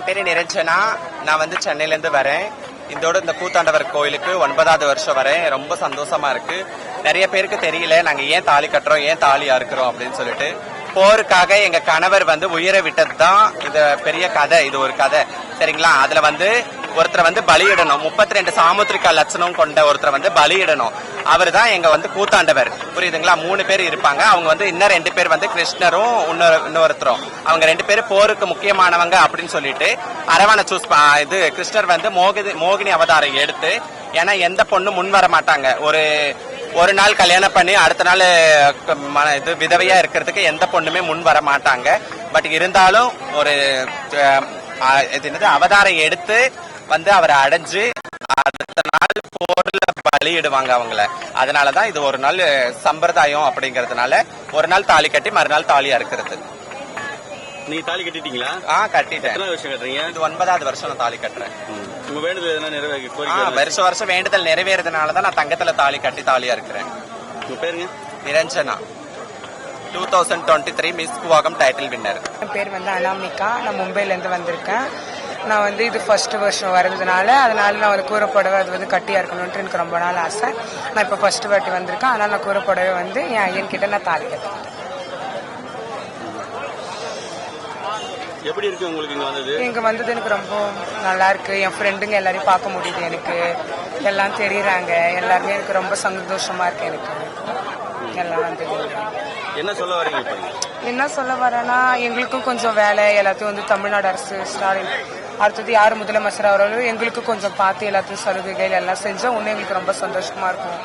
பேரு நிரஞ்சனா. நான் வந்து சென்னையில இருந்து வரேன். இதோட இந்த கூத்தாண்டவர் கோயிலுக்கு 9வது வருஷம் வரேன். ரொம்ப சந்தோஷமா இருக்கு. நிறைய பேருக்கு தெரியல நாங்க ஏன் தாலி கட்டுறோம், ஏன் தாலி அறுக்கிறோம் அப்படின்னு சொல்லிட்டு. போருக்காக எங்க கணவர் வந்து உயிரை விட்டது தான் இது பெரிய கதை. இது ஒரு கதை சரிங்களா. அதுல வந்து ஒருத்தரை வந்து பலியிடணும். 32 சாமுத்திரிகா லட்சணம் கொண்ட ஒருத்தரை வந்து பலியிடணும். அவர் தான் எங்க வந்து கூத்தாண்டவர். புரியுதுங்களா. 3 பேர் இருப்பாங்க. அவங்க வந்து இன்னும் 2 பேர் வந்து கிருஷ்ணரும் இன்னொருத்தரும். அவங்க 2 பேரும் போருக்கு முக்கியமானவங்க அப்படின்னு சொல்லிட்டு அரவான சூஸ் இது கிருஷ்ணர் வந்து மோகினி அவதாரம் எடுத்து, ஏன்னா எந்த பொண்ணும் முன் வர மாட்டாங்க. ஒரு நாள் கல்யாணம் பண்ணி அடுத்த நாள் இது விதவையா இருக்கிறதுக்கு எந்த பொண்ணுமே முன் வர மாட்டாங்க. பட் இருந்தாலும் ஒரு அவதாரம் எடுத்து வந்து அவரை அடைஞ்சு அடுத்த நாள் போர்ல பலியிடுவாங்க அவங்கள. அதனாலதான் இது ஒரு நாள் சம்பிரதாயம் அப்படிங்கறதுனால ஒரு நாள் தாலி கட்டி மறுநாள் தாலி அறுக்கிறது. நீ தாலி கட்டிட்டீங்களா? கட்டிட்டேன். வருஷம் கட்டுறீங்க? இது 9வது வருஷம் நான் தாலி கட்டுறேன். உங்க வேண்டுதல் எதனா நிறைவேறி வருஷம் வேண்டுதல் நிறைவேறதுனாலதான் நான் தங்கத்துல தாலி கட்டி தாலியா இருக்கிறேன். உங்க பேருங்க? Niranjana. 2023 miss Koovagam title winner. என் பேர் வந்து அனாமிகா. நான் மும்பைல இருந்து வந்திருக்கேன். நான் வந்து இது ஃபர்ஸ்ட் வருஷம் வரதுனால நான் வந்து கூறப்படவே அது வந்து கட்டியா இருக்கணும்ட்டு எனக்கு ரொம்ப நாள் ஆசை. நான் இப்போ ஃபர்ஸ்ட் வாட்டி வந்திருக்கேன். அதனால நான் கூறப்படவே வந்து என் ஐயன் கிட்ட நான் தாலி கட்டிட்டேன். எப்படி இருக்கு உங்களுக்கு இங்க வந்தது எனக்கு ரொம்ப நல்லா இருக்கு. என் ஃப்ரெண்டுங்க எல்லாரையும் பார்க்க முடியுது. எனக்கு எல்லாம் தெரியுறாங்க. எல்லாருமே எனக்கு ரொம்ப சந்தோஷமா இருக்கு. எனக்கு எல்லாம் தெரியுறாங்க. என்ன சொல்ல வரீங்க? என்ன சொல்ல வரேன்னா, எங்களுக்கும் கொஞ்சம் வேலை எல்லாத்தையும் வந்து தமிழ்நாடு அரசு ஸ்டாலின் அடுத்தது யார் முதலமைச்சர் அவர்களும் எங்களுக்கு கொஞ்சம் பார்த்து எல்லாத்தையும் சலுகைகள் எல்லாம் செஞ்சா இன்னும் எங்களுக்கு ரொம்ப சந்தோஷமா இருக்கும்.